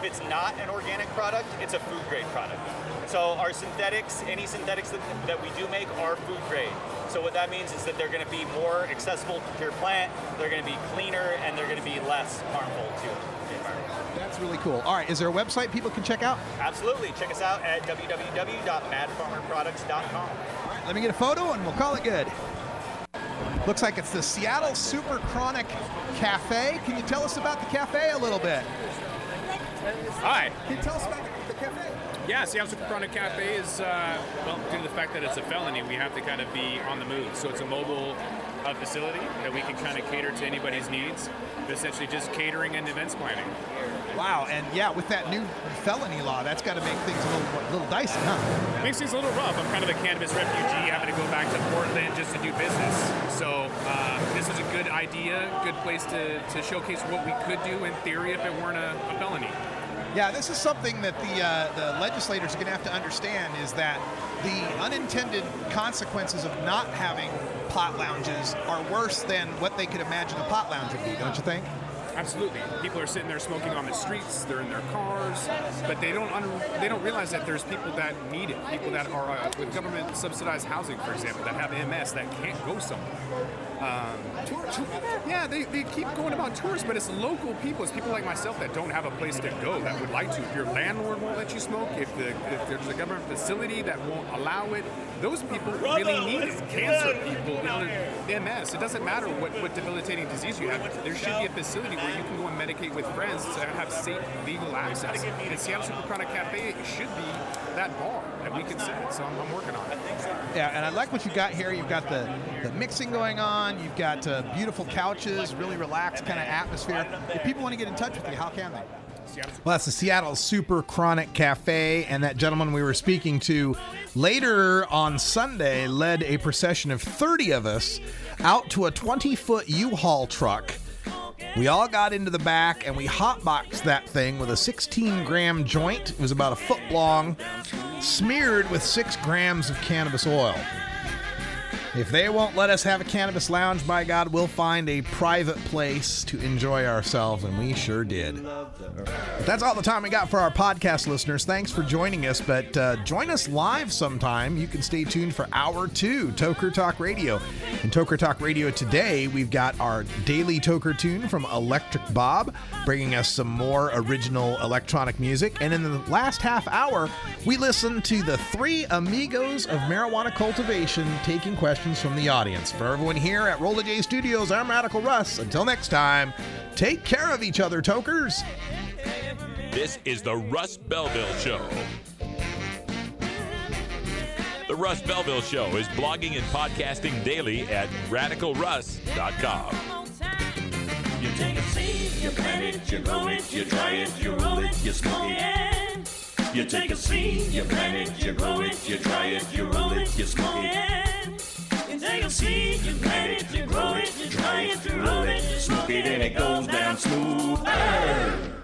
it's not an organic product, it's a food grade product. So our synthetics, any synthetics that we do make are food grade. So what that means is that they're going to be more accessible to your plant, they're going to be cleaner, and they're going to be less harmful to the environment.
That's really cool. All right, is there a website people can check out?
Absolutely. Check us out at www.madfarmerproducts.com.
All right, let me get a photo and we'll call it good. Looks like it's the Seattle Super Chronic Cafe. Can you tell us about the cafe a little bit?
Hi.
Can you tell us about the cafe?
Yeah, Seattle Super Chronic Cafe is, well, due to the fact that it's a felony, we have to kind of be on the move. So it's a mobile facility that we can kind of cater to anybody's needs, but essentially just catering and events planning.
Wow, and yeah, with that new felony law, that's got to make things a little dicey, huh?
Makes things a little rough. I'm kind of a cannabis refugee, having to go back to Portland just to do business. So this is a good idea, good place to showcase what we could do in theory if it weren't a felony.
Yeah, this is something that the legislators are going to have to understand, is that the unintended consequences of not having pot lounges are worse than what they could imagine a pot lounge would be, don't you think?
Absolutely. People are sitting there smoking on the streets, they're in their cars, but they don't realize that there's people that need it, people that are with government subsidized housing, for example, that have MS that can't go somewhere. Yeah, they keep going about tourists, but it's local people. It's people like myself that don't have a place to go that would like to. If your landlord won't let you smoke, if there's a government facility that won't allow it, those people really need it. Cancer people, MS. It doesn't matter what debilitating disease you have. There should be a facility where you can go and medicate with friends to have safe, legal access. And Seattle Super Chronic Cafe should be that bar that we can set. So I'm working on it.
Yeah, and I like what you got here. You've got the mixing going on. You've got beautiful couches, really relaxed kind of atmosphere. If people want to get in touch with you, how can they? Well, that's the Seattle Super Chronic Cafe, and that gentleman we were speaking to later on Sunday led a procession of 30 of us out to a 20-foot U-Haul truck. We all got into the back, and we hotboxed that thing with a 16-gram joint. It was about a foot long, smeared with 6 grams of cannabis oil. If they won't let us have a cannabis lounge, by God, we'll find a private place to enjoy ourselves, and we sure did. But that's all the time we got for our podcast listeners. Thanks for joining us, but join us live sometime. You can stay tuned for Hour 2, Toker Talk Radio. In Toker Talk Radio today, we've got our daily Toker tune from Electric Bob, bringing us some more original electronic music. And in the last half hour, we listen to the three amigos of marijuana cultivation taking questions from the audience. For everyone here at Rolla J Studios, I'm Radical Russ. Until next time, take care of each other, tokers.
This is the Russ Belville Show. The Russ Belville Show is blogging and podcasting daily at radicalruss.com.
You take a seed, you plant it, you grow it, you dry it, you roll it, you smoke it. You take a seed, you plant it, you grow it, you dry it, you roll it, you smoke it. You take a seed, you plant it, you grow it, you dry it, you roll it, you smoke it, and it goes down smooth.